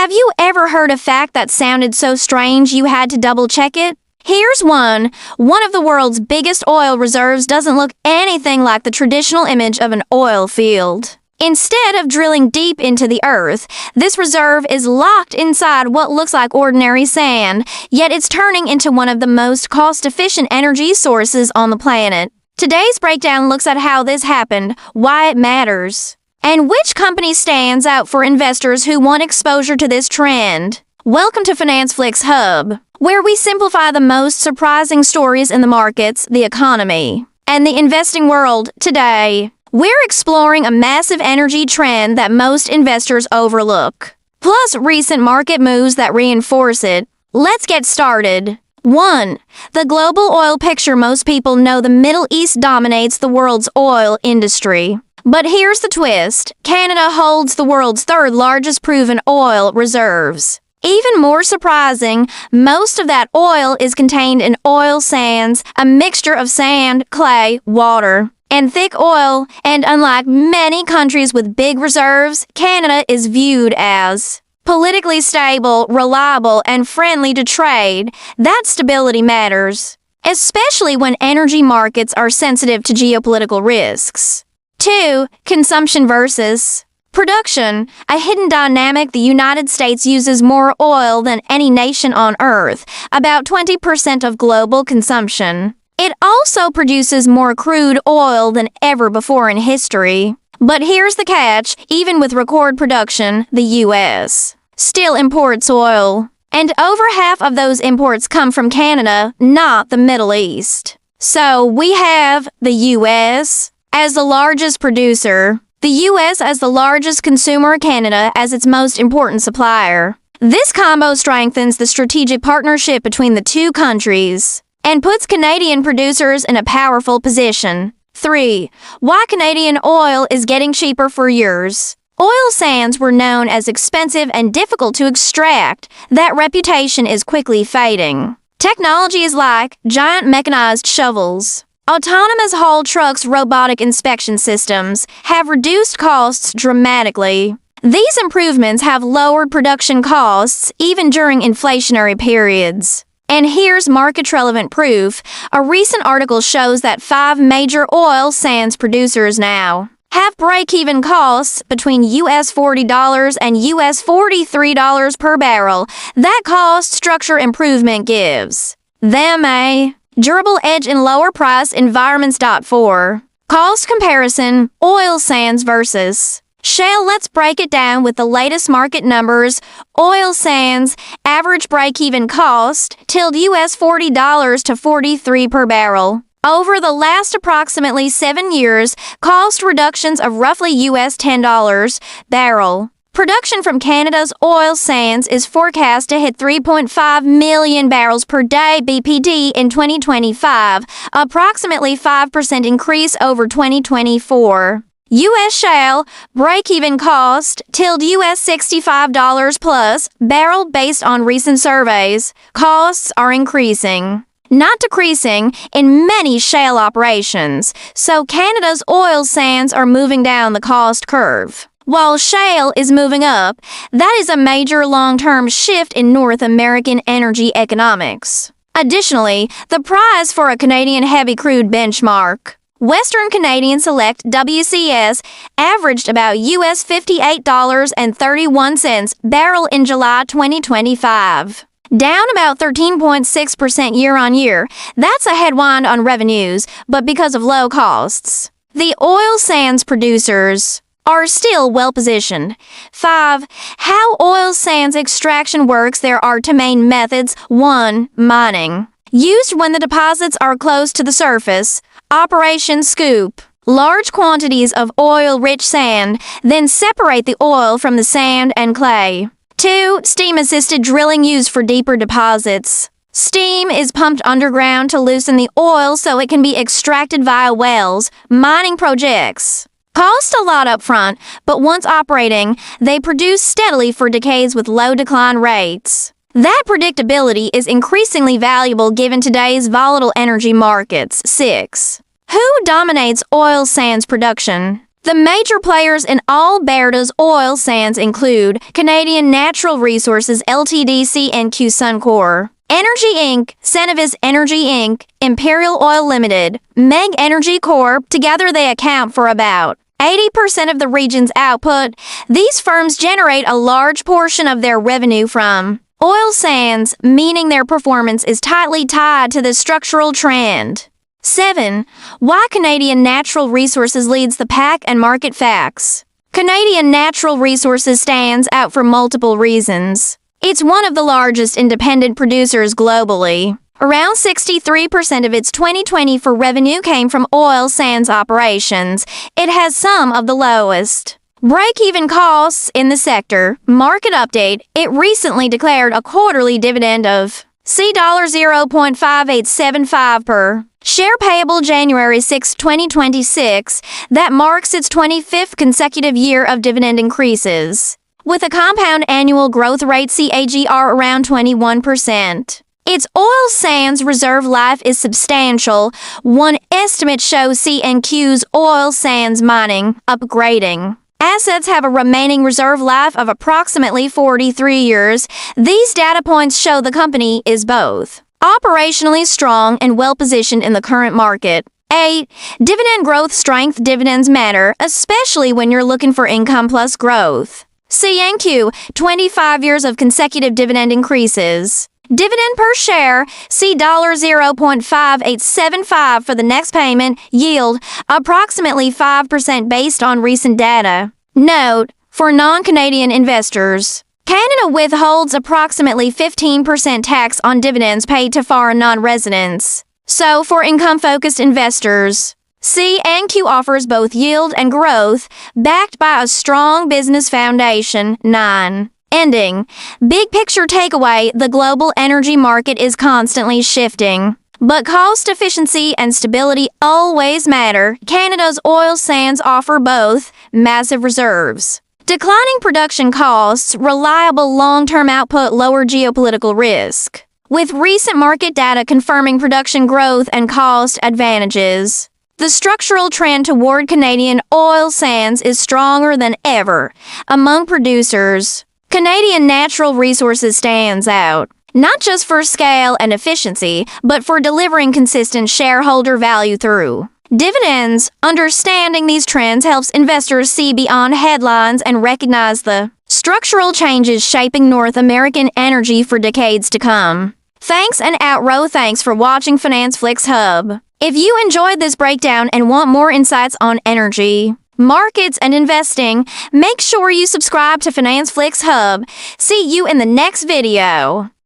Have you ever heard a fact that sounded so strange you had to double-check it? Here's one. One of the world's biggest oil reserves doesn't look anything like the traditional image of an oil field. Instead of drilling deep into the earth, this reserve is locked inside what looks like ordinary sand, yet it's turning into one of the most cost-efficient energy sources on the planet. Today's breakdown looks at how this happened, why it matters, and which company stands out for investors who want exposure to this trend. Welcome to FinanceFlix Hub, where we simplify the most surprising stories in the markets, the economy, and the investing world today. We're exploring a massive energy trend that most investors overlook, plus recent market moves that reinforce it. Let's get started. 1. The global oil picture. Most people know the Middle East dominates the world's oil industry. But here's the twist. Canada holds the world's third largest proven oil reserves. Even more surprising, most of that oil is contained in oil sands, a mixture of sand, clay, water, and thick oil, and unlike many countries with big reserves, Canada is viewed as politically stable, reliable, and friendly to trade. That stability matters, especially when energy markets are sensitive to geopolitical risks. 2. Consumption versus production. A hidden dynamic. The United States uses more oil than any nation on Earth, about 20% of global consumption. It also produces more crude oil than ever before in history. But here's the catch. Even with record production, the U.S. still imports oil. And over half of those imports come from Canada, not the Middle East. So we have the U.S. as the largest producer, the U.S. as the largest consumer, Canada as its most important supplier. This combo strengthens the strategic partnership between the two countries and puts Canadian producers in a powerful position. 3. Why Canadian oil is getting cheaper for years. Oil sands were known as expensive and difficult to extract. That reputation is quickly fading. Technologies like giant mechanized shovels, autonomous haul trucks, robotic inspection systems have reduced costs dramatically. These improvements have lowered production costs even during inflationary periods. And here's market-relevant proof. A recent article shows that 5 major oil sands producers now have break-even costs between US $40 and US $43 per barrel. That cost structure improvement gives them a durable edge in lower-price environments. 4. Cost comparison. Oil sands versus shale. Let's break it down with the latest market numbers. Oil sands average break-even cost US $40 to $43 per barrel. Over the last approximately 7 years, cost reductions of roughly US $10 barrel. Production from Canada's oil sands is forecast to hit 3.5 million barrels per day BPD in 2025, approximately 5% increase over 2024. U.S. shale break-even cost US $65 plus barrel. Based on recent surveys, costs are increasing, not decreasing, in many shale operations. So Canada's oil sands are moving down the cost curve, while shale is moving up. That is a major long-term shift in North American energy economics. Additionally, the price for a Canadian heavy crude benchmark, Western Canadian Select WCS, averaged about US $58.31 barrel in July 2025, down about 13.6% year-on-year. That's a headwind on revenues, but because of low costs, the oil sands producers are still well-positioned. 5. How oil sands extraction works. There are 2 main methods. 1. Mining, used when the deposits are close to the surface. Operation scoop large quantities of oil-rich sand, then separate the oil from the sand and clay. 2. Steam-assisted drilling, used for deeper deposits. Steam is pumped underground to loosen the oil so it can be extracted via wells. Mining projects cost a lot up front, but once operating, they produce steadily for decades with low decline rates. That predictability is increasingly valuable given today's volatile energy markets. 6. Who dominates oil sands production? The major players in Alberta's oil sands include Canadian Natural Resources Ltd. CNQ Suncor, Energy Inc., Cenovus Energy Inc., Imperial Oil Limited, MEG Energy Corp. Together they account for about 80% of the region's output. These firms generate a large portion of their revenue from oil sands, meaning their performance is tightly tied to the structural trend. 7. Why Canadian Natural Resources leads the pack and market facts. Canadian Natural Resources stands out for multiple reasons. It's one of the largest independent producers globally. Around 63% of its 2024 revenue came from oil sands operations. It has some of the lowest break-even costs in the sector. Market update: it recently declared a quarterly dividend of $0.5875 per share payable January 6, 2026. That marks its 25th consecutive year of dividend increases, with a compound annual growth rate CAGR around 21%. Its oil sands reserve life is substantial. One estimate shows CNQ's oil sands mining upgrading assets have a remaining reserve life of approximately 43 years. These data points show the company is both operationally strong and well-positioned in the current market. 8. Dividend growth strength. Dividends matter, especially when you're looking for income plus growth. CNQ, 25 years of consecutive dividend increases. Dividend per share, see $0.5875 for the next payment. Yield, approximately 5% based on recent data. Note, for non-Canadian investors, Canada withholds approximately 15% tax on dividends paid to foreign non-residents. So for income-focused investors, CNQ offers both yield and growth, backed by a strong business foundation. 9. Ending. Big picture takeaway: the global energy market is constantly shifting, but cost efficiency and stability always matter. Canada's oil sands offer both massive reserves, declining production costs, reliable long-term output, lower geopolitical risk, with recent market data confirming production growth and cost advantages. The structural trend toward Canadian oil sands is stronger than ever among producers. Canadian Natural Resources stands out, not just for scale and efficiency, but for delivering consistent shareholder value through dividends. Understanding these trends helps investors see beyond headlines and recognize the structural changes shaping North American energy for decades to come. Thanks and outro. Thanks for watching Finance Flicks Hub. If you enjoyed this breakdown and want more insights on energy, markets, and investing, make sure you subscribe to Finance Flicks Hub. See you in the next video.